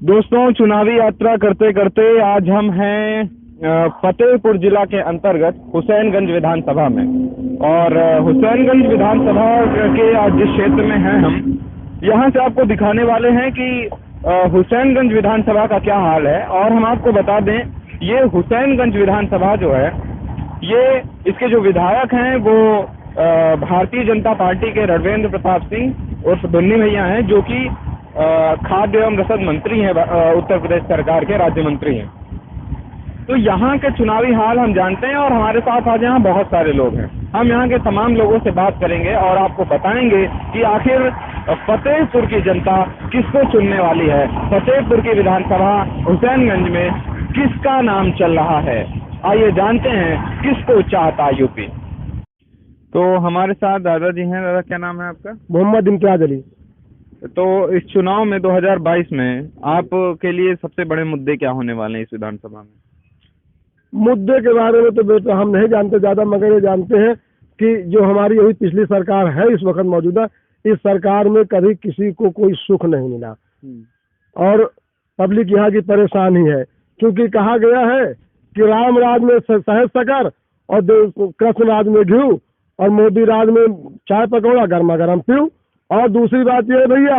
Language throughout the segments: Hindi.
दोस्तों, चुनावी यात्रा करते करते आज हम हैं फतेहपुर जिला के अंतर्गत हुसैनगंज विधानसभा में। और हुसैनगंज विधानसभा के आज जिस क्षेत्र में हैं हम, यहाँ से आपको दिखाने वाले हैं कि हुसैनगंज विधानसभा का क्या हाल है। और हम आपको बता दें, ये हुसैनगंज विधानसभा जो है, ये इसके जो विधायक हैं वो भारतीय जनता पार्टी के रणवेंद्र प्रताप सिंह उर्फ धुन्नी भैया हैं, जो कि खाद्य एवं रसद मंत्री हैं, उत्तर प्रदेश सरकार के राज्य मंत्री हैं। तो यहाँ के चुनावी हाल हम जानते हैं और हमारे साथ आज यहाँ बहुत सारे लोग हैं। हम यहाँ के तमाम लोगों से बात करेंगे और आपको बताएंगे कि आखिर फतेहपुर की जनता किसको चुनने वाली है। फतेहपुर की विधानसभा हुसैनगंज में किसका नाम चल रहा है, आइए जानते हैं किसको चाहता यूपी। तो हमारे साथ दादाजी हैं। दादा, क्या नाम है आपका? मोहम्मद इम्तियाज अली। तो इस चुनाव में 2022 में आपके लिए सबसे बड़े मुद्दे क्या होने वाले हैं इस विधानसभा में? मुद्दे के बारे में तो बेटा हम नहीं जानते ज़्यादा, मगर ये जानते हैं कि जो हमारी यही पिछली सरकार है इस वक्त मौजूदा, इस सरकार में कभी किसी को कोई सुख नहीं मिला और पब्लिक यहाँ की परेशान ही है। क्योंकि कहा गया है कि राम राज में सहज शक्कर और कृष्ण राज में घी और मोदी राज में चाय पकौड़ा गर्मा गर्म पीऊ। और दूसरी बात ये भैया,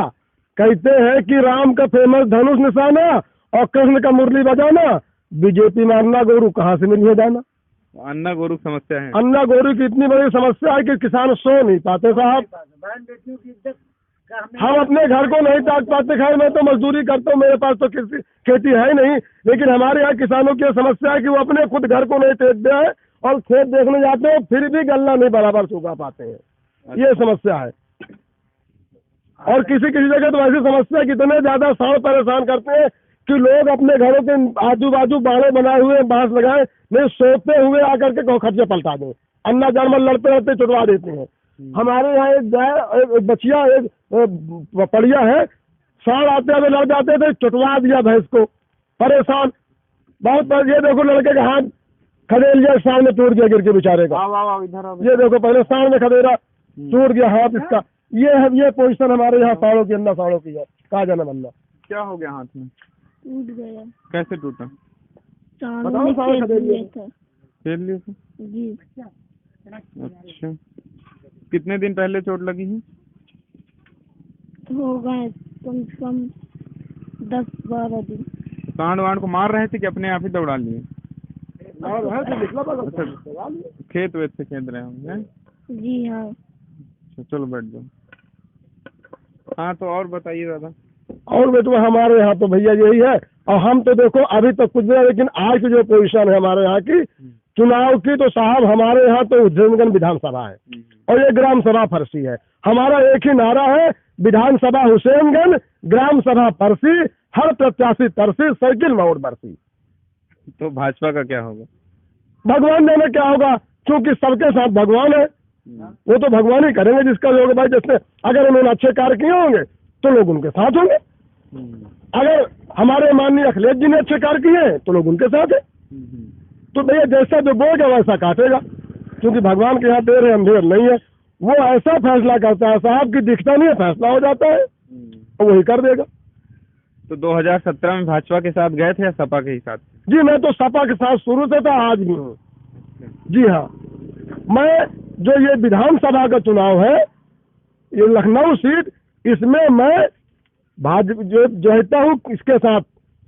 कहते हैं कि राम का फेमस धनुष निशाना और कृष्ण का मुरली बजाना, बीजेपी में अन्ना गोरू कहाँ से मिल जाना। अन्ना गोरू समस्या है। अन्ना गोरू की इतनी बड़ी समस्या है कि किसान सो नहीं पाते साहब। हम अपने घर को नहीं ताक पाते। खैर, मैं तो मजदूरी करता हूँ, मेरे पास तो किसी खेती है ही नहीं, लेकिन हमारे यहाँ किसानों की समस्या है कि वो अपने खुद घर को नहीं टेकते हैं और खेत देखने जाते हैं फिर भी गन्ना नहीं बराबर सूखा पाते हैं। ये समस्या है। और किसी किसी जगह तो ऐसी समस्या कितने ज्यादा साढ़ परेशान करते हैं कि लोग अपने घरों के आजू बाजू बाड़े बनाए हुए बांस लगाए नहीं, सोते हुए आकर के खर्चे पलटा दें। अन्ना जानवर लड़ते रहते चुटवा देते हैं। हमारे यहाँ एक गाय, एक बचिया, एक पड़िया है, साढ़ आते हुए लड़ जाते थे, चुटवा दिया भैंस को। परेशान बहुत। ये देखो लड़के का हाथ खदेड़ लिया, सामने टूट गया गिर के बेचारे का। ये देखो पहले सामने खदेड़ा, टूट गया हाथ इसका। ये पोजीशन हमारे यहाँ साड़ों की, अन्ना साड़ों की है। कहा जाना बनना। क्या हो गया हाथ में? टूट गया। कैसे टूटा? बताओ, साड़ खदेड़ लिया था। खेल लिया था जी। अच्छा, कितने दिन पहले चोट लगी है? हो गए कम से कम 10-12 दिन। सांड वांड को मार रहे थे कि अपने आप ही दौड़ा लिए? खेत वेत से खेल रहे होंगे। जी हाँ। चलो बैठ जाओ। हाँ, तो और बताइए दादा। और बेटवा हमारे यहाँ तो भैया यही है। और हम तो देखो अभी तक कुछ नहीं, लेकिन आज की जो पोजीशन है हमारे यहाँ की चुनाव की, तो साहब हमारे यहाँ तो हुसैनगंज विधानसभा है और ये ग्राम सभा फरसी है। हमारा एक ही नारा है, विधानसभा हुसैनगंज, ग्राम सभा फरसी, हर प्रत्याशी तरसी, साइकिल में वोट बरसी। तो भाजपा का क्या होगा? भगवान जाने क्या होगा, क्योंकि सबके साथ भगवान है। वो तो भगवान ही करेंगे जिसका जो भाई, जिसने अगर उन्होंने अच्छे कार्य किए होंगे तो लोग उनके साथ होंगे। अगर हमारे माननीय अखिलेश जी ने अच्छे कार्य किए तो लोग उनके साथ है। तो भैया जैसा जो बोएगा वैसा काटेगा, क्योंकि भगवान के यहाँ देर है अंधेर नहीं है। वो ऐसा फैसला करता है साहब की दिखता नहीं है, फैसला हो जाता है तो वही कर देगा। तो 2017 में भाजपा के साथ गए थे या सपा के ही साथ? जी, मैं तो सपा के साथ शुरू से था, आज भी हूँ। जी हाँ, मैं जो ये विधानसभा का चुनाव है, ये लखनऊ सीट, इसमें मैं भाजपा जो रहता हूँ इसके साथ,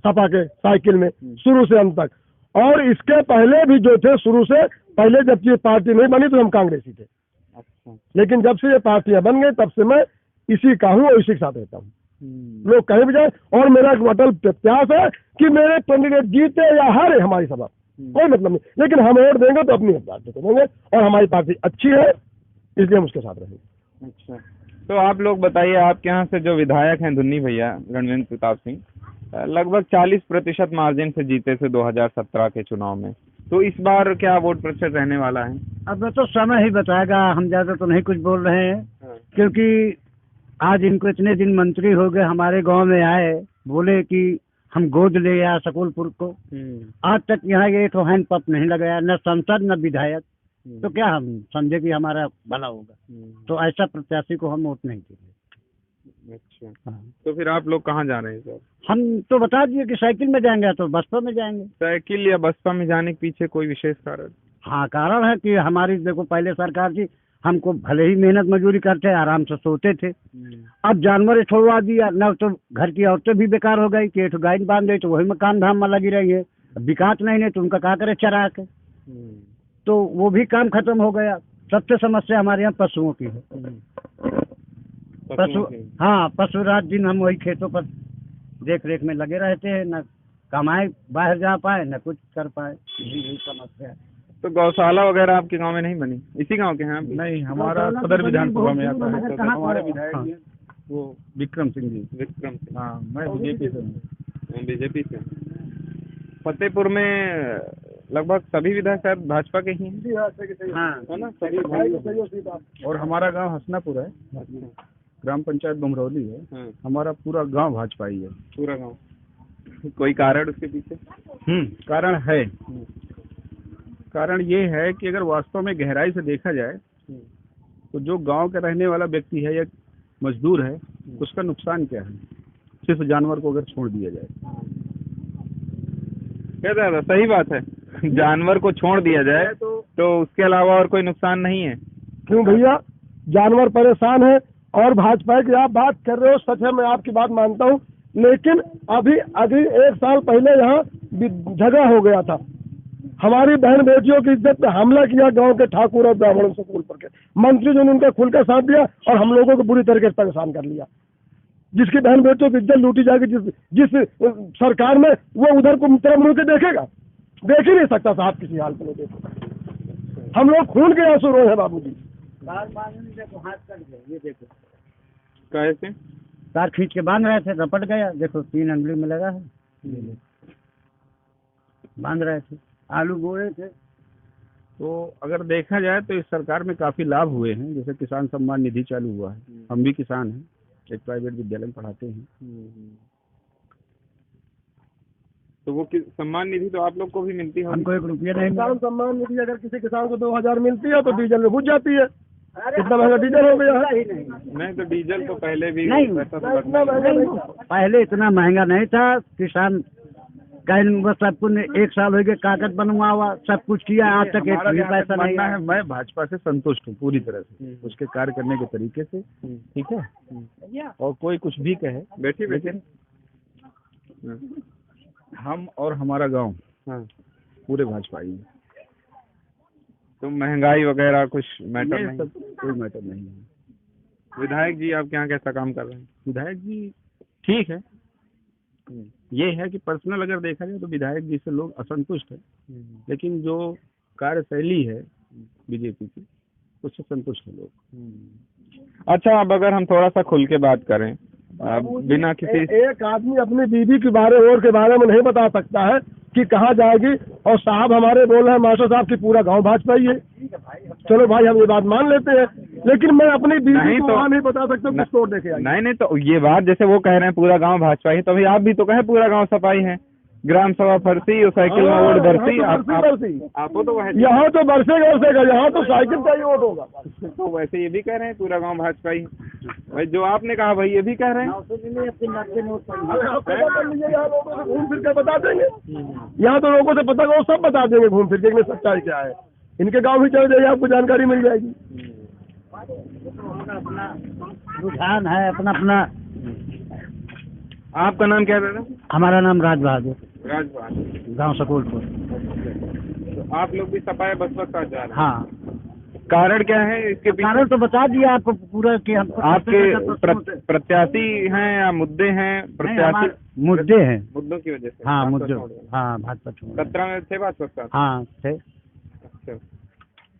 सपा के साइकिल में शुरू से अंत तक। और इसके पहले भी जो थे शुरू से, पहले जब ये पार्टी नहीं बनी तो हम कांग्रेसी थे। अच्छा। लेकिन जब से ये पार्टियां बन गई तब से मैं इसी का हूँ और इसी के साथ रहता हूँ। लोग कहीं भी जाए, और मेरा एक अटल प्रत्याश है कि मेरे कैंडिडेट जीते या हारे हमारी सभा कोई मतलब नहीं, लेकिन हम वोट देंगे तो अपनी पार्टी को देंगे और हमारी पार्टी अच्छी है इसलिए हम उसके साथ रहेंगे। अच्छा, तो आप लोग बताइए, आपके यहाँ से जो विधायक हैं धुन्नी भैया, रणवेंद्र प्रताप सिंह, लगभग 40% मार्जिन से जीते थे 2017 के चुनाव में। तो इस बार क्या वोट प्रतिशत रहने वाला है? अब तो समय ही बताएगा, हम ज्यादा तो नहीं कुछ बोल रहे हैं। क्योंकि आज इनको इतने दिन मंत्री हो गए, हमारे गांव में आए, बोले कि हम गोद ले आया सकूलपुर को। आज तक यहाँ ये तो हैंड पंप नहीं लगाया, न सांसद न विधायक। तो क्या हम समझे कि हमारा भला होगा? तो ऐसा प्रत्याशी को हम वोट नहीं देंगे। अच्छा, हाँ। तो फिर आप लोग कहाँ जा रहे हैं सर? हम तो बता दिए कि साइकिल में जाएंगे तो बसपा में जाएंगे। साइकिल या बसपा में जाने के पीछे कोई विशेष कारण? हाँ, कारण है कि हमारी देखो पहले सरकार थी, हमको भले ही मेहनत मजदूरी करते आराम से सोते थे, अब जानवर छोड़वा दिया न, तो घर की औरतें भी बेकार हो गई कि एक गाय बांध गई तो वही में काम धाम में लगी रही है, विकास नहीं तो उनका क्या करे चरा के, तो वो भी काम खत्म हो गया। सबसे समस्या हमारे यहाँ पशुओं की है। पशु, हाँ, पशु रात दिन हम वही खेतों पर देख रेख में लगे रहते हैं, न कमाए बाहर जा पाए न कुछ कर पाए, यही समस्या है। तो गौशाला वगैरह आपके गांव में नहीं बनी? इसी गांव के हैं आप? नहीं, हमारा सदर विधानसभा में आता है। कहाँ हमारे पर? विधायक जी हैं, वो विक्रम सिंह जी। विक्रम सिंह। हाँ, मैं बीजेपी से हूँ। बीजेपी से। फतेहपुर में लगभग सभी विधायक शायद भाजपा के ही हैं। हाँ, है ना? सभी। और हमारा गांव हसनापुर है, ग्राम पंचायत बमरौली है। हाँ, हमारा पूरा गांव भाजपा ही है। पूरा गांव। कोई कारण उसके पीछे? कारण है, कारण ये है कि अगर वास्तव में गहराई से देखा जाए तो जो गांव का रहने वाला व्यक्ति है या मजदूर है, उसका नुकसान क्या है सिर्फ जानवर को अगर छोड़ दिया जाए? क्या दादा, सही बात है। जानवर को छोड़ दिया जाए तो उसके अलावा और कोई नुकसान नहीं है। क्यों भैया, जानवर परेशान है और भाजपा की आप बात कर रहे हो, सच है, मैं आपकी बात मानता हूँ, लेकिन अभी 1 साल पहले यहाँ झगड़ा हो गया था, हमारी बहन बेटियों की इज्जत पे हमला किया गांव के ठाकुर और ब्राह्मणों स्कूल पर के मंत्री जो ने उनका खुलकर साथ दिया और हम लोगों को बुरी तरीके से परेशान कर लिया। जिसकी बहन बेटियों की इज्जत लूटी जाएगी जिस सरकार में, वो उधर को तरफ मुड़ के देखेगा? देख ही नहीं सकता साहब, किसी हाल में नहीं देखेगा। हम लोग खून के आंसू रोए हैं बाबूजी। ये देखो कैसे? तार खींच के बांध रहे थे, रपट गया, देखो 3 अंगुली में लगा है, बांध रहे थे, आलू बोए थे। तो अगर देखा जाए तो इस सरकार में काफी लाभ हुए हैं, जैसे किसान सम्मान निधि चालू हुआ है। हम भी किसान हैं, एक प्राइवेट विद्यालय में पढ़ाते हैं। तो वो सम्मान निधि तो आप लोग को भी मिलती है? हमको 1 रुपया नहीं मिला। किसान सम्मान निधि अगर किसी किसान को 2000 मिलती है तो डीजल में घुस जाती है। कितना महंगा डीजल हो गया है। नहीं तो डीजल तो पहले भी नहीं, पैसा तो इतना लगता महंगा नहीं था। पहले इतना महंगा नहीं था। किसान का सब कुछ 1 साल हो गया, कागज बनवा हुआ, सब कुछ किया, आज तक एक हमारा भी जहाँ तक पैसा नहीं मानना आया। है, मैं भाजपा से संतुष्ट हूँ पूरी तरह से, उसके कार्य करने के तरीके से, ठीक है। और कोई कुछ भी कहे, बैठिए लेकिन हम और हमारा गांव हाँ, पूरे भाजपा ही है। तो महंगाई वगैरह कुछ मैटर ये नहीं? सब कोई मैटर नहीं है। विधायक जी आपके यहाँ कैसा काम कर रहे हैं? विधायक जी ठीक है, ये है कि पर्सनल अगर देखा जाए तो विधायक जी से लोग असंतुष्ट है, लेकिन जो कार्यशैली है बीजेपी की, उससे संतुष्ट है लोग। अच्छा, अब अगर हम थोड़ा सा खुल के बात करें, बिना किसी एक आदमी अपनी बीवी के बारे में नहीं बता सकता है कि कहाँ जाएगी, और साहब हमारे बोल रहे हैं मास्टर साहब की पूरा गांव भाजपा ही है। चलो भाई, हम ये बात मान लेते हैं, लेकिन मैं अपनी बीवी को वहाँ नहीं बता सकता कुछ तोड़ देके आई। नहीं तो ये बात, जैसे वो कह रहे हैं पूरा गांव भाजपा ही, तो भाई आप भी तो कहे पूरा गांव सफाई है, ग्राम सभा फरसी और साइकिल में वोट भरती। आपको तो यहाँ तो बरसेगा, यहाँ तो साइकिल का ही वोट होगा। तो वैसे ये भी कह रहे हैं पूरा गांव भाजपा ही। भाई जो आपने कहा भाई ये भी कह रहे हैं। यहाँ लोगों से घूम फिर के बता देंगे, यहाँ तो लोगों से पता वो सब बता देंगे घूम फिर के सच्चाई क्या है। इनके गाँव भी चले जाइए, आपको जानकारी मिल जाएगी। रुझान है अपना अपना। आपका नाम क्या है दादा? हमारा नाम राज बहादुर, राज बहादुर, गाँव सकूलपुर। तो आप लोग भी सपाया बसपा साथ जा रहे हैं? हाँ, कारण क्या है इसके पीछे? कारण तो बता दिया आपको पूरा कि हम आपके प्रत्याशी हैं या मुद्दे हैं? प्रत्याशी मुद्दे हैं, मुद्दों की वजह से? हाँ मुद्दे, हाँ भाजपा छोड़। 17 में थे भाजपा साथ? हाँ थे। अच्छा,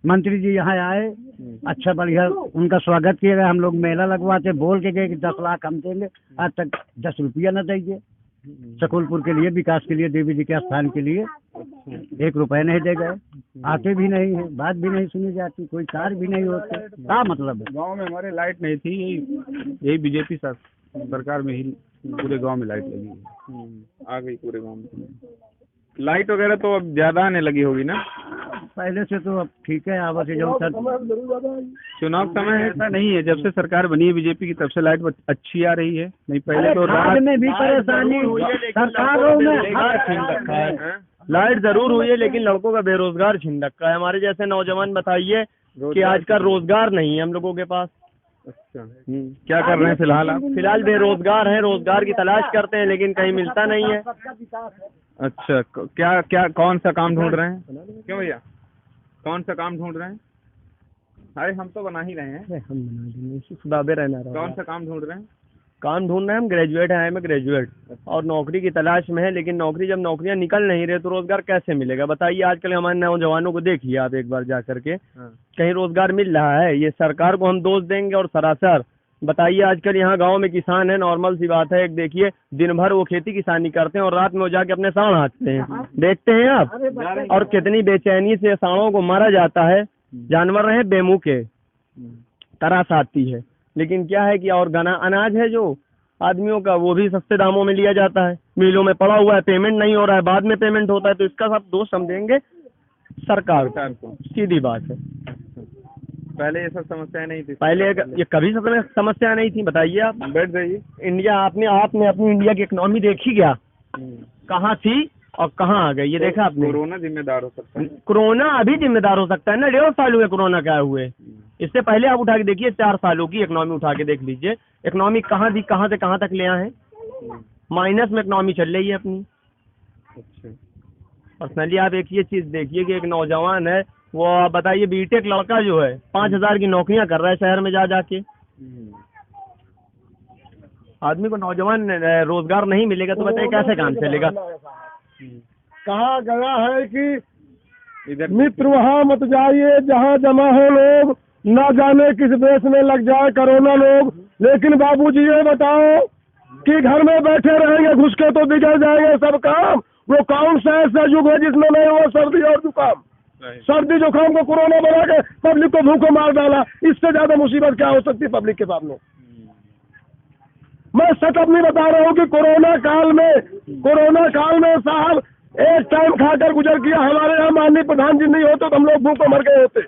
मंत्री जी यहाँ आए, अच्छा बढ़िया उनका स्वागत किया गया। हम लोग मेला लगवाते, बोल के गए कि 10 लाख हम देंगे, आज तक 10 रुपया न देंगे। सकूलपुर के लिए, विकास के लिए, देवी जी के स्थान के लिए 1 रुपया नहीं दे गए। आते भी नहीं है, बात भी नहीं सुनी जाती, कोई कार्य भी नहीं होते। क्या मतलब है? गांव में हमारे लाइट नहीं थी, यही बीजेपी सरकार में ही पूरे गांव में लाइट लगी है। आ गई पूरे गांव में। लाइट वगैरह तो अब ज्यादा आने लगी होगी ना? पहले से तो अब ठीक है। अब जो चुनाव समय ऐसा नहीं है, जब से सरकार बनी है बीजेपी की तब से लाइट अच्छी आ रही है, नहीं पहले तो रात में भी परेशानी सरकारों में। लाइट जरूर हुई है लेकिन लड़कों का बेरोजगार छीन रखा है। हमारे जैसे नौजवान बताइए कि आज का रोजगार नहीं है हम लोगों के पास। अच्छा, क्या कर रहे हैं फिलहाल आप? फिलहाल बेरोजगार हैं, रोजगार की तलाश करते हैं लेकिन कहीं मिलता नहीं है। अच्छा, क्या क्या कौन सा काम ढूंढ रहे हैं? क्यों भैया, कौन सा काम ढूंढ रहे हैं? अरे हम तो बना ही रहे हैं। हम बना देंगे, सुदाबे रहना रहा। कौन सा काम ढूंढ रहे हैं? काम ढूंढ रहे हैं, हम ग्रेजुएट हैं, मैं ग्रेजुएट और नौकरी की तलाश में है। लेकिन नौकरी, जब नौकरियां निकल नहीं रही तो रोजगार कैसे मिलेगा बताइए? आजकल हमारे नौजवानों को देखिए आप एक बार जा करके, कहीं रोजगार मिल रहा है? ये सरकार को हम दोष देंगे और सरासर बताइए। आजकल यहाँ गांव में किसान है, नॉर्मल सी बात है, एक देखिए दिन भर वो खेती किसानी करते हैं और रात में वो जाके अपने साढ़ हाँकते हैं, देखते हैं आप। और कितनी बेचैनी से साढ़ों को मारा जाता है, जानवर रहे बेमुँह के, तरास आती है। लेकिन क्या है कि और गना अनाज है जो आदमियों का, वो भी सस्ते दामों में लिया जाता है, मिलों में पड़ा हुआ है, पेमेंट नहीं हो रहा है, बाद में पेमेंट होता है। तो इसका सब दोष हम देंगे सरकार को, सीधी बात है। पहले ये सब समस्याएं नहीं थी? पहले ये कभी समस्या नहीं थी, बताइए आप। बैठ जाइए। इंडिया, आपने अपनी इंडिया की इकोनॉमी देखी क्या? कहाँ थी और कहाँ आ गई, ये देखा आपने? कोरोना जिम्मेदार हो सकता है। कोरोना अभी जिम्मेदार हो सकता है ना, 1.5 साल हुए कोरोना क्या हुए। इससे पहले आप उठा के देखिए, 4 सालों की इकोनॉमी उठा के देख लीजिए। इकोनॉमी कहाँ थी, कहाँ से कहाँ तक ले आए हैं? माइनस में इकोनॉमी चल रही है अपनी। अच्छा, पर्सनली आप एक ये चीज देखिए कि एक नौजवान है, वो आप बताइए बीटेक लड़का जो है 5,000 की नौकरियां कर रहा है शहर में जा जाके। आदमी को नौजवान रोजगार नहीं मिलेगा तो बताइए कैसे काम चलेगा? कहा गया है कि इधर मित्र वहाँ मत जाइए जहाँ जमा हो लोग, न जाने किस देश में लग जाए कोरोना लोग। लेकिन बाबूजी ये बताओ कि घर में बैठे रहेंगे घुस के तो बिगड़ जाएंगे सब काम। वो कौन सा ऐसा युग है जिसमें नहीं हुआ सर्दी और जुकाम? सर्दी जुकाम को कोरोना बना के पब्लिक को भूखों मार डाला। इससे ज्यादा मुसीबत क्या हो सकती है पब्लिक के सामने? मैं सच अपनी बता रहा हूँ कि कोरोना काल में साहब एक टाइम खाकर गुजर किया। हमारे यहाँ माननीय प्रधान जी नहीं होते तो हम लोग भूखों मर गए होते।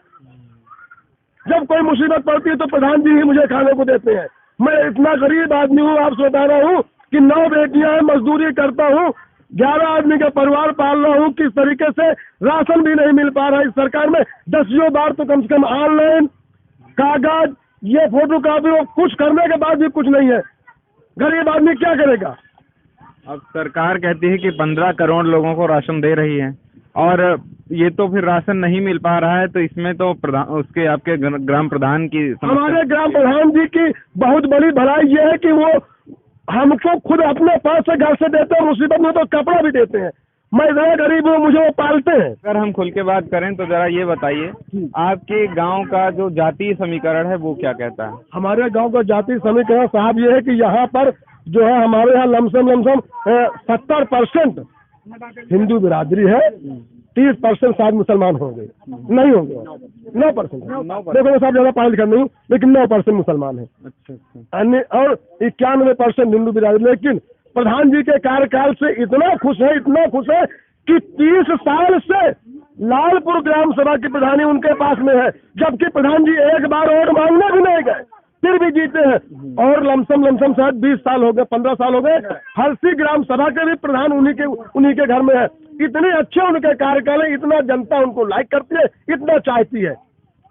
जब कोई मुसीबत पड़ती है तो प्रधान जी ही मुझे खाने को देते हैं। मैं इतना गरीब आदमी हूँ, आपसे बता रहा हूँ कि 9 बेटियां हैं, मजदूरी करता हूँ, 11 आदमी का परिवार पाल रहा हूँ। किस तरीके से राशन भी नहीं मिल पा रहा है इस सरकार में। 10 बार तो कम से कम ऑनलाइन कागज, ये फोटो कॉपी, कुछ करने के बाद भी कुछ नहीं है। गरीब आदमी क्या करेगा? अब सरकार कहती है कि 15 करोड़ लोगों को राशन दे रही है और ये तो फिर राशन नहीं मिल पा रहा है, तो इसमें तो उसके आपके ग्राम प्रधान की हमारे ग्राम प्रधान जी की बहुत बड़ी भलाई ये है कि वो हमको खुद अपने पास से घर से देते हैं, मुसीबत में तो कपड़ा भी देते हैं। मैं इतना गरीब हूँ, मुझे वो पालते हैं। अगर हम खुल के बात करें तो जरा ये बताइए, आपके गांव का जो जातीय समीकरण है वो क्या कहता है? हमारे गांव का जाति समीकरण साहब ये है कि यहाँ पर जो है हमारे यहाँ लमसम 70% हिंदू बिरादरी है, 30% शायद मुसलमान होंगे, नहीं होंगे 9%। देखो मैं साहब ज्यादा पढ़ा लिखा नहीं हूँ लेकिन 9% मुसलमान है। अच्छा। और 91% हिंदू बिरादरी। लेकिन प्रधान जी के कार्यकाल से इतना खुश है कि 30 साल से लालपुर ग्राम सभा की प्रधानी उनके पास में है, जबकि प्रधान जी एक बार वोट मांगने भी नहीं गए, फिर भी जीते हैं। और लमसम शायद 20 साल हो गए, 15 साल हो गए, हरसी ग्राम सभा के भी प्रधान उन्हीं के घर में है। इतने अच्छे उनके कार्यकाल है, इतना जनता उनको लाइक करती है, इतना चाहती है।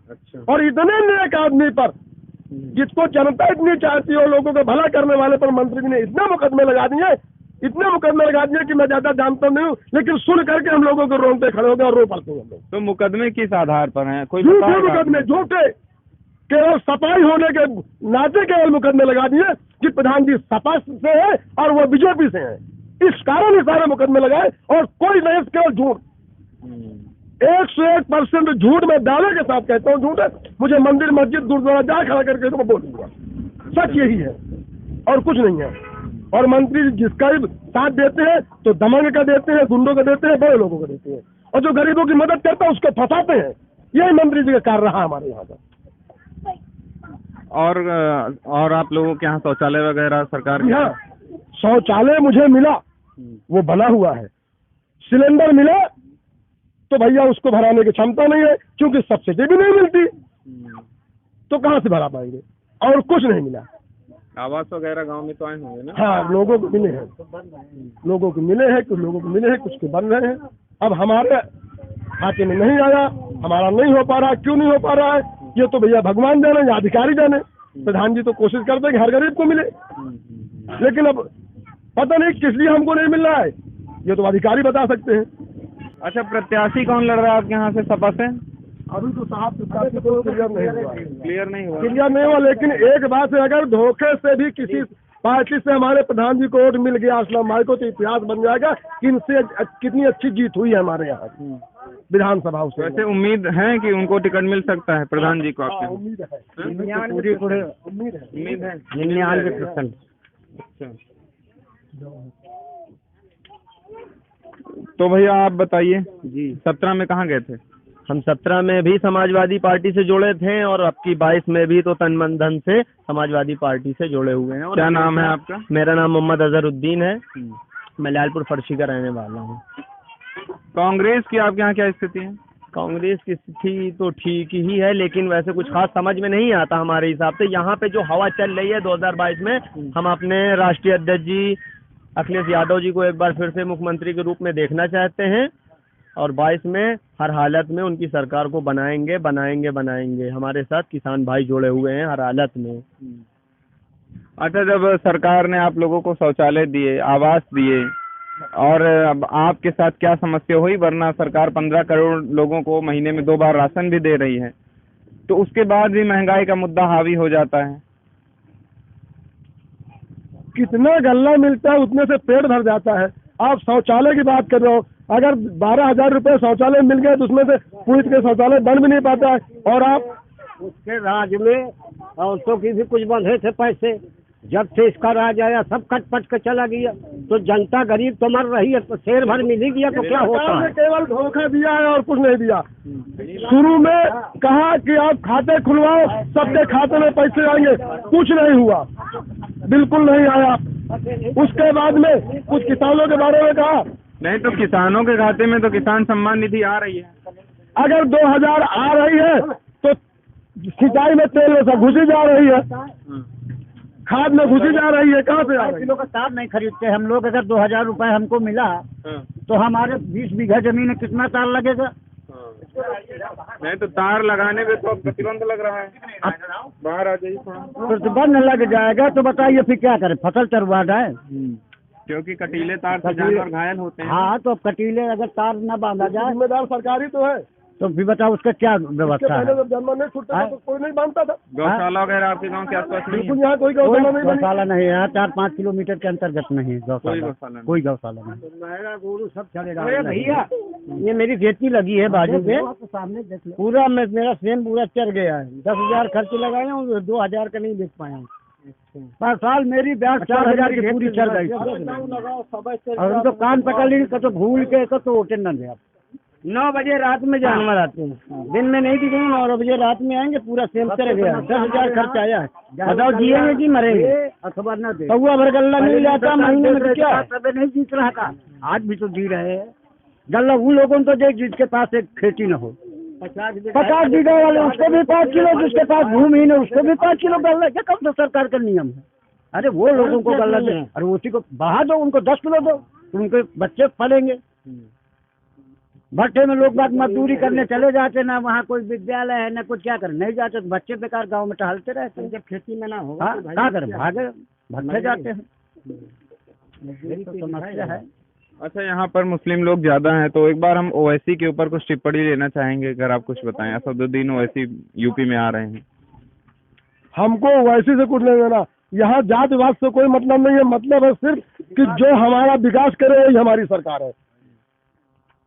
अच्छा। और इतने नेक आदमी पर, जिसको जनता इतनी चाहती है, लोगों को भला करने वाले पर मंत्री जी ने इतने मुकदमे लगा दिए कि मैं ज्यादा जानता नहीं हूँ, लेकिन सुन करके हम लोगों को रोंगटे खड़े हो गए और रो पड़ते हैं। तो मुकदमे किस आधार पर हैं? कोई झूठे मुकदमे, झूठे, केवल सपाई होने के नाते केवल मुकदमे लगा दिए कि प्रधान जी सपा से है और वो बीजेपी से है, इस कारण ही सारे मुकदमे लगाए। और कोई नहीं, केवल झूठ, 101% झूठ। मैं दावे के साथ कहता हूँ झूठ है। मुझे मंदिर मस्जिद गुरुद्वारा जा खड़ा करके तो मैं बोलूंगा, सच यही है और कुछ नहीं है। और मंत्री जिसका भी साथ देते हैं तो दमंग का देते हैं, गुंडों का देते हैं, बड़े लोगों को देते हैं, और जो गरीबों की मदद करता है उसको फंसाते हैं। यही मंत्री जी का कार्य रहा हमारे यहाँ का। और आप लोगों के यहाँ शौचालय वगैरह सरकार के? यहाँ शौचालय मुझे मिला, वो बना हुआ है। सिलेंडर मिला तो भैया उसको भराने की क्षमता नहीं है, क्योंकि सब्सिडी भी नहीं मिलती, तो कहाँ से भरा पाएंगे। और कुछ नहीं मिला। आवास वगैरह गांव में तो आए होंगे ना? हाँ, लोगों को मिले हैं, लोगों को मिले हैं, कुछ लोगों को मिले हैं, कुछ के बन रहे हैं। अब हमारे खाते में नहीं आया, हमारा नहीं हो पा रहा। क्यों नहीं हो पा रहा है, ये तो भैया भगवान जाने या अधिकारी जाने। प्रधान जी तो कोशिश करते हैं कि हर गरीब को मिले, लेकिन अब पता नहीं किस लिए हमको नहीं मिल रहा है, ये तो अधिकारी बता सकते हैं। अच्छा, प्रत्याशी कौन लड़ रहा है आपके यहाँ से सपा से? अभी तो साहब क्लियर नहीं हुआ, क्लियर नहीं हुआ। क्लियर नहीं हुआ। लेकिन एक बात है, अगर धोखे से भी किसी पार्टी से हमारे प्रधान जी को वोट मिल गया असलम भाई को, तो इतिहास बन जाएगा कि इनसे कितनी अच्छी जीत हुई है हमारे यहाँ विधानसभा से। वैसे उम्मीद है कि उनको टिकट मिल सकता है प्रधान जी को आपके? उम्मीद है, उम्मीद है 99%। अच्छा, तो भैया आप बताइए जी, 17 में कहाँ गए थे? हम 17 में भी समाजवादी पार्टी से जुड़े थे और अब की 22 में भी तो तन मन धन से समाजवादी पार्टी से जुड़े हुए हैं। और क्या नाम है आपका? मेरा नाम मोहम्मद अजहरुद्दीन है, मैं लालपुर फर्शी का रहने वाला हूँ। कांग्रेस की आपके यहाँ क्या स्थिति है? कांग्रेस की स्थिति तो ठीक ही है, लेकिन वैसे कुछ खास समझ में नहीं आता हमारे हिसाब से। यहाँ पे जो हवा चल रही है 2022 में, हम अपने राष्ट्रीय अध्यक्ष जी अखिलेश यादव जी को एक बार फिर से मुख्यमंत्री के रूप में देखना चाहते हैं और 22 में हर हालत में उनकी सरकार को बनाएंगे बनाएंगे बनाएंगे। हमारे साथ किसान भाई जुड़े हुए हैं हर हालत में। अच्छा, जब सरकार ने आप लोगों को शौचालय दिए, आवास दिए, और अब आपके साथ क्या समस्या हुई? वरना सरकार 15 करोड़ लोगों को महीने में 2 बार राशन भी दे रही है, तो उसके बाद भी महंगाई का मुद्दा हावी हो जाता है। कितना गल्ला मिलता है उतने से पेट भर जाता है। आप शौचालय की बात कर रहे हो, अगर 12,000 रुपए शौचालय मिल गए तो उसमें से पूरी के शौचालय बन भी नहीं पाता है। और आप उसके राज में औरतों की भी कुछ बंधे थे पैसे, जब से इसका राज आया सब कट पट के चला गया, तो जनता गरीब तो मर रही है, तो शेर भर मिल ही गया तो क्या होता सरकार ने है। केवल धोखा दिया है और कुछ नहीं दिया। शुरू में कहा कि आप खाते खुलवाओ, सबके खाते में पैसे आएंगे, कुछ नहीं हुआ, बिल्कुल नहीं आया। उसके बाद में कुछ किसानों के बारे में कहा, नहीं तो किसानों के खाते में तो किसान सम्मान निधि आ रही है। अगर 2000 आ रही है तो सिंचाई में तेल में सब घुसी जा रही है, खाद में घुसी जा रही है, कहाँ से आ रही है? किलो का तार नहीं खरीदते हम लोग। अगर 2000 रुपए हमको मिला तो हमारे 20 बीघा जमीन में कितना तार लगेगा? नहीं तो तार लगाने पे तो प्रतिबंध लग रहा है। बाहर आ जाइए थोड़ा। प्रतिबंध लग जाएगा तो बताइए फिर क्या करें, फसल चरवा जाए? क्योंकि कटीले तार से जानवर घायल होते हैं। हाँ, तो कटीले अगर तार न बांधा जाए जिम्मेदार सरकारी तो है, तो फिर बताओ उसका क्या इसके व्यवस्था पहले है? जब जानवर नहीं छूटता था तो कोई नहीं बांधता था। गौशाला वगैरह आपके गांव के आसपास नहीं है? बिल्कुल यहाँ कोई गौशाला नहीं बनी। गौशाला नहीं है यहाँ, 4-5 किलोमीटर के अंतर्गत नहीं है कोई गौशाला, गौशाला नहीं। कोई गौशाला नहीं। सब चलेगा भैया, ये मेरी खेती लगी है बाजू पे, पूरा मेरा सेम पूरा चल गया है। 10,000 खर्च लगाया हूँ, 2,000 का नहीं बेच पाया हूँ। पर साल मेरी ब्याज 4,000 की पूरी चल गई और उनको कान पकड़ ली तो भूल के तो वोटे न दे। 9 बजे रात में जानवर आते हैं, दिन में नहीं दिखेंगे, 9 बजे रात में आएंगे, पूरा सेम चल गया। 10,000 खर्च आया है, बताओ जिएंगे कि मरेंगे? अखबार न दे, कौआ भर गल्ला मिल जाता महीने में, क्या नहीं जीत रहा था, आज भी तो जी रहे हैं गल्ला। उन लोगों तो देख जिसके पास एक खेती न हो, 50 बीघा वाले उसको भी 5 किलो, जिसके पास भूमि ही नहीं उसको भी 5 किलो गल्ला। क्या कब तो सरकार का नियम है? अरे वो लोगों को गल्ला दे, अरे उसी को बढ़ा दो, उनको 10 किलो दो, उनके बच्चे पलेंगे। भट्टे में लोग बात मजदूरी करने चले जाते, ना वहाँ कोई विद्यालय है ना कुछ, क्या करें, नहीं जाते तो बच्चे बेकार गांव में टहलते रहते हैं। जब खेती में ना हो क्या करें, भागे भट्टे जाते हैं, यही तो समस्या है। अच्छा, यहाँ पर मुस्लिम लोग ज्यादा हैं, तो एक बार हम ओवैसी के ऊपर कुछ टिप्पणी लेना चाहेंगे, अगर आप कुछ बताएं। असदुद्दीन ओवैसी यूपी में आ रहे हैं। हमको वैसे से कुछ नहीं देना, यहाँ जातिवाद से कोई मतलब नहीं है। मतलब है सिर्फ कि जो हमारा विकास करे वही हमारी सरकार है,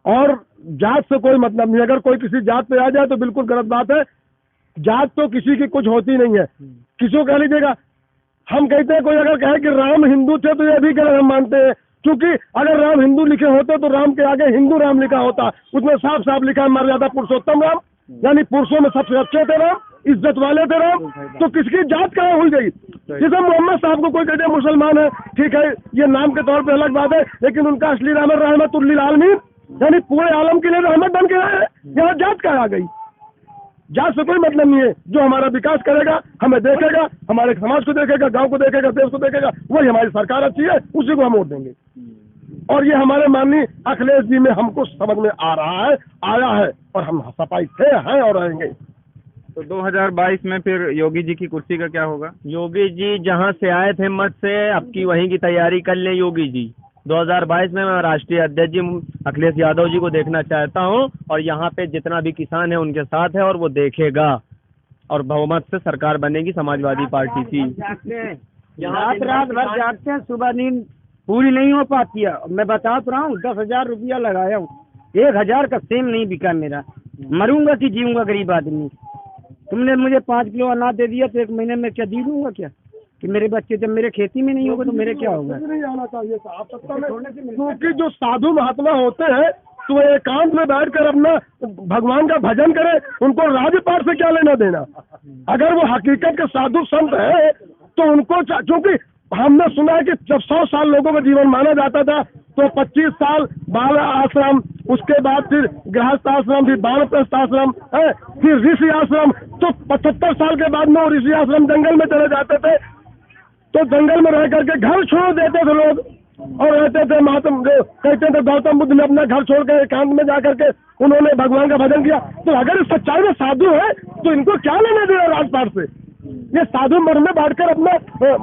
और जात से कोई मतलब नहीं। अगर कोई किसी जात पे आ जाए तो बिल्कुल गलत बात है। जात तो किसी की कुछ होती नहीं है, किसी को कह लीजिएगा। हम कहते हैं कोई अगर कहे कि राम हिंदू थे तो ये भी गलत हम मानते हैं, क्योंकि अगर राम हिंदू लिखे होते तो राम के आगे हिंदू राम लिखा होता, उसमें साफ साफ लिखा है मर जाता पुरुषोत्तम राम, यानी पुरुषों में सबसे अच्छे थे राम, इज्जत वाले थे राम। तो किसकी जात कहाँ हुई गई? जैसे मोहम्मद साहब को कोई कहते हैं मुसलमान है, ठीक है, ये नाम के तौर पे अलग बात है, लेकिन उनका असली नाम है रहमतुल्लिल आलमीन। यानी पूरे आलम के लिए रहमत बन के रहे। यहाँ जात का आ गई, जात से कोई मतलब नहीं है। जो हमारा विकास करेगा, हमें देखेगा, हमारे समाज को देखेगा, गांव को देखेगा, देश को देखेगा, वही हमारी सरकार अच्छी है, उसी को हम वोट देंगे। और ये हमारे माननीय अखिलेश जी में हमको समझ में आ रहा है, आया है, और हम सफाई थे, हैं और रहेंगे। तो 2022 में फिर योगी जी की कुर्सी का क्या होगा? योगी जी जहां से आए थे मत से, अब की वहीं की तैयारी कर ले योगी जी। 2022 में मैं राष्ट्रीय अध्यक्ष जी अखिलेश यादव जी को देखना चाहता हूं, और यहाँ पे जितना भी किसान है उनके साथ है, और वो देखेगा, और बहुमत से सरकार बनेगी समाजवादी पार्टी की। रात रात भर जागते हैं, सुबह नींद पूरी नहीं हो पाती है। मैं बता तो रहा हूँ, 10,000 रुपया लगाया हूँ, 1,000 का सेम नहीं बिका मेरा। मरूंगा कि जीऊंगा गरीब आदमी। तुमने मुझे 5 किलो अनाज दे दिया तो 1 महीने में क्या दी दूंगा क्या? कि मेरे बच्चे जब मेरे खेती में नहीं होगा तो मेरे क्या होगा? नहीं आना चाहिए साहब सत्ता में, क्योंकि जो साधु महात्मा होते हैं तो एकांत में बैठकर अपना भगवान का भजन करे, उनको राजपाट से क्या लेना देना। अगर वो हकीकत के साधु संत है तो उनको, क्योंकि हमने सुना है कि जब 100 साल लोगों का जीवन माना जाता था तो 25 साल बाल आश्रम, उसके बाद फिर गृहस्थ आश्रम, फिर वानप्रस्थ आश्रम है, फिर ऋषि आश्रम। तो 75 साल के बाद में वो ऋषि आश्रम जंगल में चले जाते थे, तो जंगल में रह करके घर छोड़ देते थे लोग, और रहते थे महात्मा, जो कहते थे गौतम बुद्ध ने अपना घर छोड़ कर एकांत में जाकर के उन्होंने भगवान का भजन किया। तो अगर इस सच्चाई में साधु है तो इनको क्या लेना देना राजपाट से? ये साधु मन में बैठकर अपना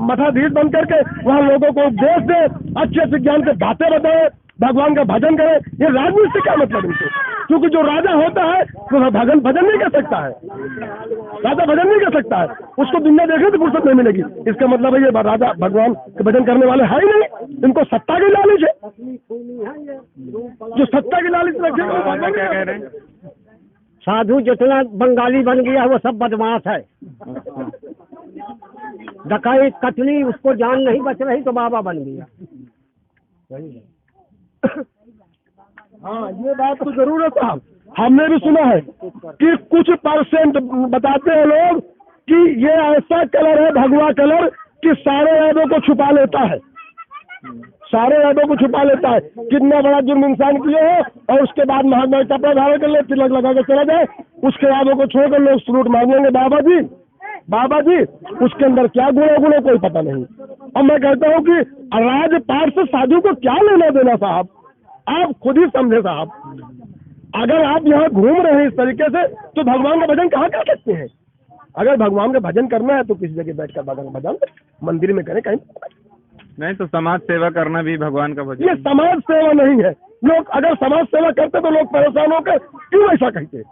मठाधीश बन करके वहाँ लोगों को उपदेश दे, अच्छे अच्छे ज्ञान के बातें बताए, भगवान का भजन करे। ये राजनीति से क्या मतलब इनको? क्योंकि जो राजा होता है वो भजन नहीं कर सकता है, राजा भजन नहीं कर सकता है, उसको दुनिया देखने तो फुर्सत नहीं मिलेगी। इसका मतलब है ये राजा भगवान के भजन करने वाले है ही नहीं, इनको सत्ता की लालच है। जो सत्ता की लालच रखे क्या कह रहे हैं? साधु जितना बंगाली बन गया वो सब बदमाश है। डकैत कतली उसको जान नहीं बच रही तो बाबा बन गया। हाँ, ये बात तो जरूर है साहब। हमने भी सुना है कि कुछ परसेंट बताते हैं लोग कि ये ऐसा कलर है, भगवा कलर, कि सारे ऐबों को छुपा लेता है, सारे ऐबों को छुपा लेता है। कितना बड़ा जुर्म इंसान किए हो और उसके बाद महात्मा कपड़ा धारण कर ले, तिलक लगा के चला जाए, उसके ऐबों को छोड़कर लोग सलूट मांगेंगे, बाबा जी उसके अंदर क्या गुण है कोई पता नहीं। और मैं कहता हूँ कि राजपाट से साधु को क्या लेना देना साहब, आप खुद ही समझे साहब। अगर आप यहाँ घूम रहे हैं इस तरीके से तो भगवान का भजन कहाँ कर सकते हैं? अगर भगवान का भजन करना है तो किसी जगह बैठकर भगवान का भजन मंदिर में करें, कहीं नहीं तो समाज सेवा करना भी भगवान का भजन। ये समाज सेवा नहीं है। लोग अगर समाज सेवा करते तो लोग परेशान होकर क्यों ऐसा कहते?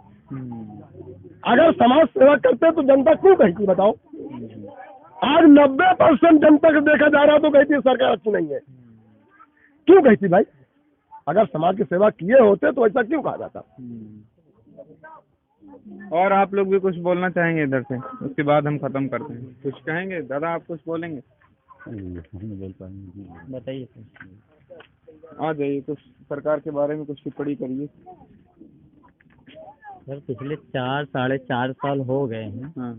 अगर समाज सेवा करते तो जनता क्यों कहती बताओ? आज 90% जनता को देखा जा रहा तो कहती है सरकार अच्छी नहीं है। क्यों कहती भाई? अगर समाज की सेवा किए होते तो ऐसा क्यों कहा जाता? और आप लोग भी कुछ बोलना चाहेंगे इधर से, उसके बाद हम खत्म करते हैं। कुछ कहेंगे दादा, आप कुछ बोलेंगे? बताइए। आ जाइए, कुछ सरकार के बारे में कुछ टिप्पणी करिए। सर पिछले 4-4.5 साल हो गए हैं, हाँ।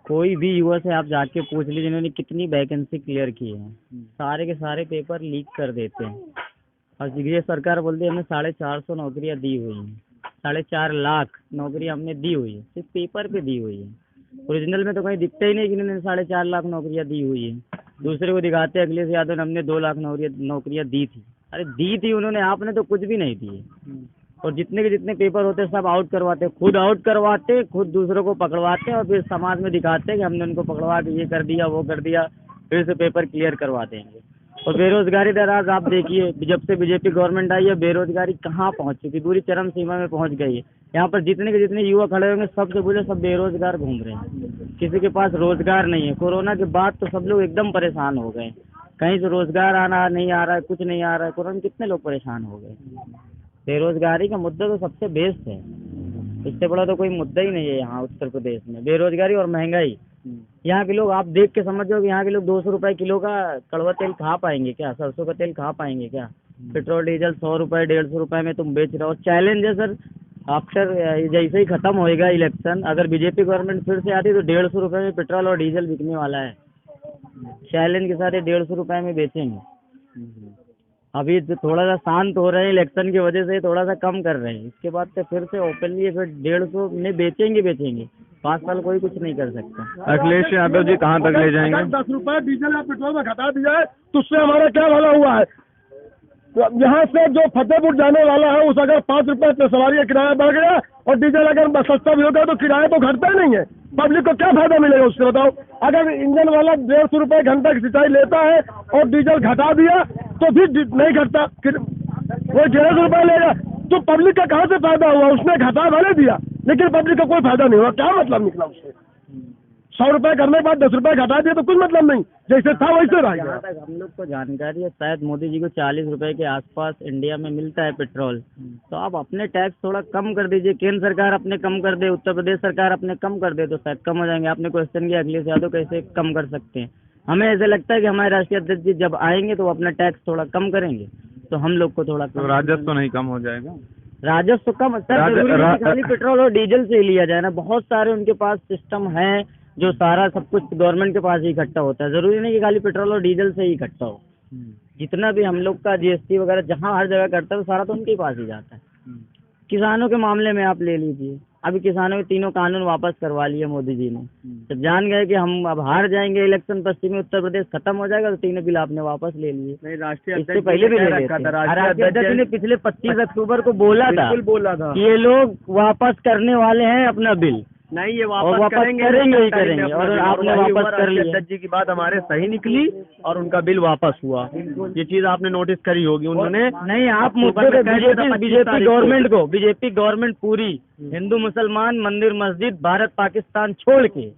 कोई भी युवा से आप जाके पूछ लीजिए इन्होंने कितनी वैकेंसी क्लियर की है, सारे के सारे पेपर लीक कर देते हैं। और ये सरकार बोलती है हमने 450 नौकरियां दी हुई हैं, 4.5 लाख नौकरियां हमने दी हुई है, सिर्फ पेपर पे दी हुई है। ओरिजिनल में तो कहीं दिखता ही नहीं कि इन्होंने 4.5 लाख नौकरियां दी हुई है। दूसरे को दिखाते अखिलेश यादव ने हमने 2 लाख नौकरियां दी थी। अरे दी थी उन्होंने, आपने तो कुछ भी नहीं दी। और जितने के जितने पेपर होते सब आउट करवाते, खुद आउट करवाते, खुद दूसरों को पकड़वाते और फिर समाज में दिखाते कि हमने उनको पकड़वा के ये कर दिया वो कर दिया, फिर से पेपर क्लियर करवा देंगे। और बेरोजगारी दर आज आप देखिए, जब से बीजेपी गवर्नमेंट आई है बेरोजगारी कहाँ पहुँच चुकी, पूरी चरम सीमा में पहुँच गई है। यहाँ पर जितने के जितने युवा खड़े होंगे सबसे बोले सब बेरोजगार घूम रहे हैं, किसी के पास रोजगार नहीं है। कोरोना के बाद तो सब लोग एकदम परेशान हो गए, कहीं से रोजगार आना नहीं आ रहा है, कुछ नहीं आ रहा है। कोरोना में कितने लोग परेशान हो गए। बेरोजगारी का मुद्दा तो सबसे बेस्ट है, इससे बड़ा तो कोई मुद्दा ही नहीं है यहाँ उत्तर प्रदेश में। बेरोजगारी और महंगाई, यहाँ के लोग आप देख के समझ जाओ कि यहाँ के लोग 200 रुपए किलो का कड़वा तेल खा पाएंगे क्या, सरसों का तेल खा पाएंगे क्या? पेट्रोल डीजल 100 रुपए 150 रुपए में तुम बेच रहे हो। चैलेंज है सर, आफ्टर जैसे ही खत्म होएगा इलेक्शन, अगर बीजेपी गवर्नमेंट फिर से आती तो 150 रुपए में पेट्रोल और डीजल बिकने वाला है। चैलेंज के साथ 150 रुपए में बेचेंगे। अभी तो थोड़ा सा शांत हो रहे हैं, इलेक्शन की वजह से थोड़ा सा कम कर रहे हैं, इसके बाद तो फिर से ओपनली फिर 150 में बेचेंगे 5 साल कोई कुछ नहीं कर सकता। अखिलेश यादव जी कहाँ तक ले जाएंगे? 10 रुपए डीजल या पेट्रोल में घटा दिया है तो उससे हमारा क्या भला हुआ है? तो यहाँ से जो फतेहपुर जाने वाला है उस अगर 5 रुपए पे सवारी का किराया बढ़ गया और डीजल अगर सस्ता भी होगा तो किराया तो घटता ही नहीं है। पब्लिक को क्या फायदा मिलेगा उससे बताओ? अगर इंजन वाला 150 रुपए घंटा की सिंचाई लेता है और डीजल घटा दिया तो फिर नहीं घटता, फिर वो 150 रुपए लेगा तो पब्लिक का कहाँ से फायदा हुआ? उसने घटा भले दिया लेकिन पब्लिक का कोई फायदा नहीं हुआ। क्या मतलब निकला उससे? 100 रुपए करने के बाद 10 रुपए घटा दिया तो कुछ मतलब नहीं, जैसे था वैसे रह गया। हम लोग को जानकारी है, शायद मोदी जी को 40 रुपए के आसपास इंडिया में मिलता है पेट्रोल, तो आप अपने टैक्स थोड़ा कम कर दीजिए। केंद्र सरकार अपने कम कर दे, उत्तर प्रदेश सरकार अपने कम कर दे तो शायद कम हो जाएंगे। आपने क्वेश्चन किया अखिलेश यादव कैसे कम कर सकते हैं, हमें ऐसा लगता है कि हमारे राष्ट्रीय अध्यक्ष जी जब आएंगे तो वो अपना टैक्स थोड़ा कम करेंगे तो हम लोग को थोड़ा तो राजस्व तो नहीं कम हो जाएगा? राजस्व कम सर, जरूरी नहीं कि खाली पेट्रोल और डीजल से ही लिया जाए ना, बहुत सारे उनके पास सिस्टम है जो सारा सब कुछ गवर्नमेंट के पास ही इकट्ठा होता है। जरूरी नहीं कि खाली पेट्रोल और डीजल से ही इकट्ठा हो, जितना भी हम लोग का जीएसटी वगैरह जहाँ हर जगह करता है तो सारा तो उनके पास ही जाता है। किसानों के मामले में आप ले लीजिए, अभी किसानों के 3 कानून वापस करवा लिए मोदी जी ने, जब जान गए कि हम अब हार जाएंगे इलेक्शन, पश्चिमी उत्तर प्रदेश खत्म हो जाएगा तो 3 बिल आपने वापस ले लिए। इससे पहले भी ले लिए थे। राष्ट्रीय अध्यक्ष ने पिछले 25 अक्टूबर को बोला था कि ये लोग वापस करने वाले हैं अपना बिल, नहीं ये वापस करेंगे ही करेंगे, और आपने वापस कर लिया। अध्यक्ष जी की बात हमारे सही निकली और उनका बिल वापस हुआ, ये चीज आपने नोटिस करी होगी। उन्होंने नहीं, आप मुद्दे पे बीजेपी गवर्नमेंट को, बीजेपी गवर्नमेंट पूरी हिंदू मुसलमान मंदिर मस्जिद भारत पाकिस्तान छोड़ के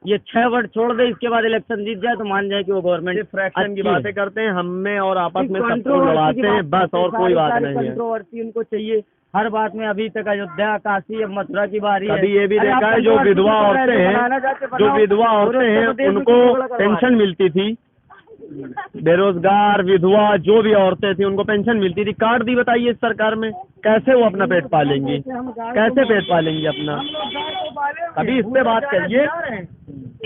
ये 6 वर्ड छोड़ दे, इसके बाद इलेक्शन जीत जाए तो मान जाए कि वो गवर्नमेंट फ्रैक्शन की बातें करते हैं, हमें और आपस में सबको लड़ाते हैं, बस और कोई बात नहीं है। कंट्रोवर्सी उनको चाहिए हर बात में। अभी तक अयोध्या काशी अब मथुरा की बारी है। कभी ये भी देखा है जो विधवा औरतें हैं उनको पेंशन मिलती थी, बेरोजगार विधवा जो भी औरतें थी उनको पेंशन मिलती थी, कार्ड दी बताइए इस सरकार में, कैसे वो अपना पेट पालेंगी, कैसे पेट पालेंगी अपना? कभी इस पे बात करिए।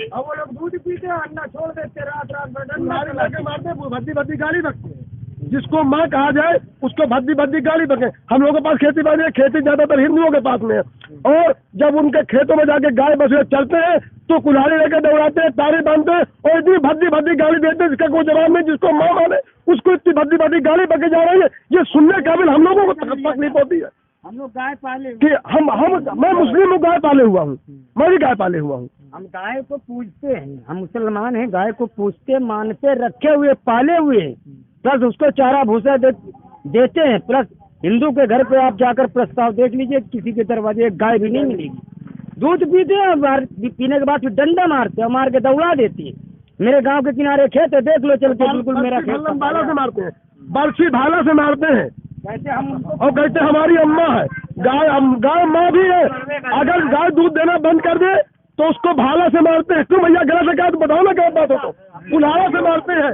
अब वो लोग दूध पीते हैं, अन्ना छोड़ देते, रात मारते, भद्दी गाली बकते हैं। जिसको माँ कहा जाए उसको भद्दी गाली बके। हम लोगों के पास खेती बाड़ी है, खेती ज्यादातर हिंदुओं के पास में है, और जब उनके खेतों में जाके गाय बछड़े चलते हैं तो कुल्हाड़ी लेकर दौड़ाते हैं, तारे बांधते हैं और इतनी भद्दी गाली देते हैं जिसका कोई जवाब नहीं। जिसको माँ माने उसको इतनी भद्दी गाली बके जा रही है, ये सुनने काबिल हम लोगों को तकलीफ होती है। हम लोग गाय पाले कि मैं मुस्लिम हूँ, गाय पाले हुआ हूँ, मैं भी गाय पाले हुआ हूँ। हम गाय को पूजते हैं, हम मुसलमान हैं, गाय को पूजते मानते रखे हुए पाले हुए, प्लस उसको चारा भूसा देते हैं। प्लस हिंदू के घर पे आप जाकर प्रस्ताव देख लीजिए, किसी के दरवाजे एक गाय भी नहीं मिलेगी। दूध पीते हैं, पीने के बाद फिर डंडा मारते हैं, मार के दौड़ा देती है। मेरे गांव के किनारे खेत है, देख लो चल के, बिल्कुल मेरा खेत। भाला से मारते हैं, बरछी भाला से मारते हैं, और कहते हमारी अम्मा है। गाय माँ भी है, अगर गाय दूध देना बंद कर दे तो उसको भाला से मारते हैं। क्यों भैया गलत है क्या? तो बताओ ना क्या बात हो। तो कुल्हाड़ा से मारते हैं,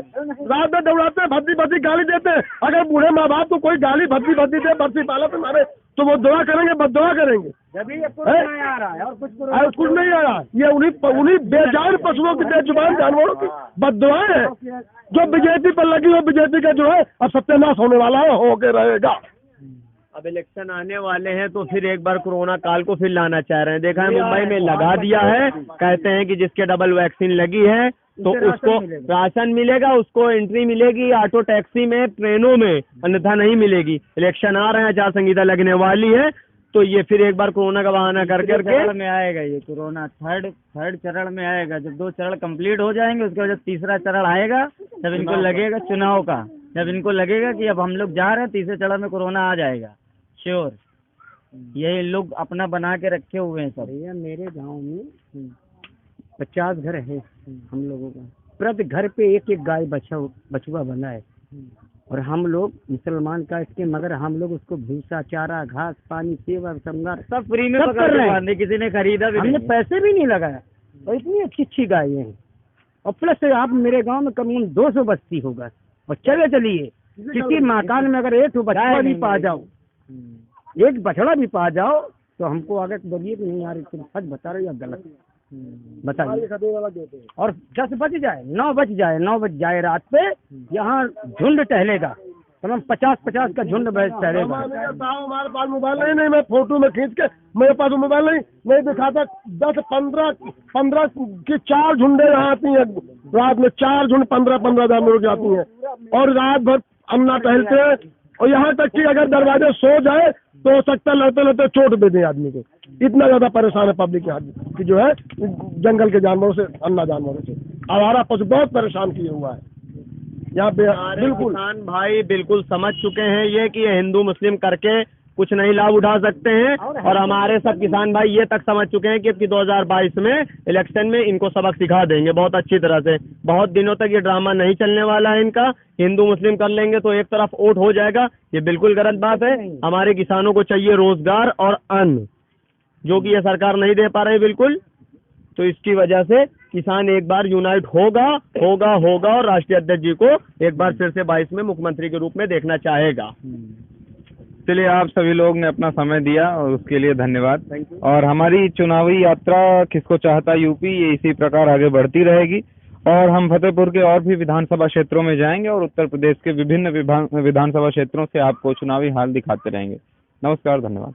रात में दौड़ाते हैं, भद्दी गाली देते हैं। अगर बूढ़े माँ बाप को कोई गाली भद्दी दे, बरसी भाला से मारे तो वो दुआ करेंगे, बददुआ करेंगे। कुछ नहीं आ रहा, ये उन्हीं बेजान पशुओं की, बेजुबान जानवरों की बददुआएं है जो बीजेपी पर लगी। वो बीजेपी का जो है अब सत्यानाश होने वाला है, हो के रहेगा। अब इलेक्शन आने वाले हैं तो फिर एक बार कोरोना काल को फिर लाना चाह रहे हैं। देखा है मुंबई में लगा दिया है, कहते हैं कि जिसके डबल वैक्सीन लगी है तो उसको राशन मिलेगा, उसको एंट्री मिलेगी ऑटो टैक्सी में, ट्रेनों में, अन्यथा नहीं मिलेगी। इलेक्शन आ रहे हैं, आचार संहिता लगने वाली है, तो ये फिर एक बार कोरोना का बहाना कर करके में आएगा ये कोरोना। थर्ड चरण में आएगा। जब 2 चरण कंप्लीट हो जाएंगे उसके बाद तीसरा चरण आएगा, जब इनको लगेगा चुनाव का, जब इनको लगेगा कि अब हम लोग जा रहे हैं, तीसरे चरण में कोरोना आ जाएगा श्योर। ये लोग अपना बना के रखे हुए हैं सब। भैया मेरे गांव में 50 घर है हम लोगों का, प्रति घर पे एक गाय बछुआ बना है, और हम लोग मुसलमान का इसके, मगर हम लोग उसको भूसा, चारा, घास, पानी, सेवा, श्रृंगार सब फ्री में कर रहे हैं। किसी ने खरीदा भी, हमने पैसे भी नहीं लगाया, और इतनी अच्छी गायें हैं। और प्लस आप मेरे गांव में कम 200 बस्ती होगा, और चलिए किसी मकान में अगर एक बछड़ा भी पा जाओ, एक बछड़ा भी पा जाओ तो हमको आगे बोलिए कि नहीं यार तुम सच बता रहे हो या गलत बताइए। और 10 बज जाए, 9 बज जाए रात पे, यहाँ झुंड टहलेगा, तमाम 50-50 का झुंड बैठ चलेगा। हमारे पास मोबाइल नहीं, मैं फोटो में खींच के, मेरे पास मोबाइल नहीं दिखाता। 10-15 की 4 झुंडे यहाँ आती हैं रात में, 4 झुंड 15-15 जानवरों की आती हैं और रात भर अन्ना टहलते हैं। और यहाँ तक कि अगर दरवाजे सो जाए तो हो सकता है लड़ते लड़ते चोट दे दें आदमी को। इतना ज्यादा परेशान है पब्लिक यहाँ की जो है जंगल के जानवरों से, अन्ना जानवरों से। आवारा पशु बहुत परेशान किए हुआ है यहाँ पे। बिल्कुल किसान भाई बिल्कुल समझ चुके हैं ये कि ये हिंदू मुस्लिम करके कुछ नहीं लाभ उठा सकते हैं, और हमारे सब किसान भाई ये तक समझ चुके हैं कि 2022 में इलेक्शन में इनको सबक सिखा देंगे बहुत अच्छी तरह से। बहुत दिनों तक ये ड्रामा नहीं चलने वाला है इनका। हिंदू मुस्लिम कर लेंगे तो एक तरफ वोट हो जाएगा, ये बिल्कुल गलत बात है। हमारे किसानों को चाहिए रोजगार और अन्न, जो कि ये सरकार नहीं दे पा रही बिल्कुल। तो इसकी वजह से किसान एक बार यूनाइट होगा और राष्ट्रीय अध्यक्ष जी को एक बार फिर से 22 में मुख्यमंत्री के रूप में देखना चाहेगा। चलिए, आप सभी लोग ने अपना समय दिया और उसके लिए धन्यवाद। और हमारी चुनावी यात्रा किसको चाहता यूपी, ये इसी प्रकार आगे बढ़ती रहेगी और हम फतेहपुर के और भी विधानसभा क्षेत्रों में जाएंगे और उत्तर प्रदेश के विभिन्न विधानसभा क्षेत्रों से आपको चुनावी हाल दिखाते रहेंगे। नमस्कार, धन्यवाद।